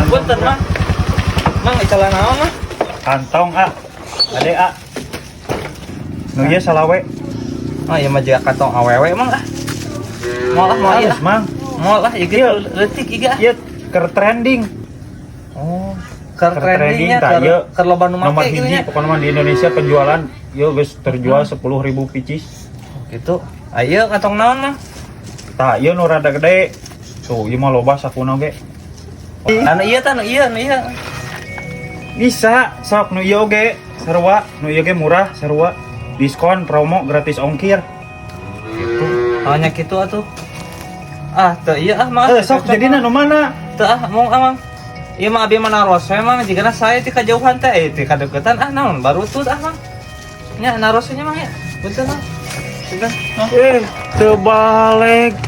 Punten Mang. Mang icalan naon mah? Kantong ade nu ieu salawe. Oh iya mah juga kantong awewe Mang Mau iya. Mang. Mau lah ieu leutik ieu. Ieu keur trending. Oh, keur trendingnya keur loba nu nomor make hiji pokoknya mah di Indonesia penjualan ieu geus terjual 10.000 pieces. Gitu. Ayo kantong naon Mang? Tah ieu nu rada gede. Tuh ieu mah loba sakuna ge. Anu iya tah, anu iya. Bisa, sok nu ieu ge sarua, nu ieu ge murah sarua. Diskon promo gratis ongkir. Gitu. Hanya gitu atuh. Teu iya Mang. Sok jadina nu mana? Teu mau Mang. Ieu mah abi mah naros memang jigana saya ti kajauhan teh ti kadeuketan naon baru tuh Mang. Nya narosnya Mang ya. Betul Mang. Sudah. Teu balik.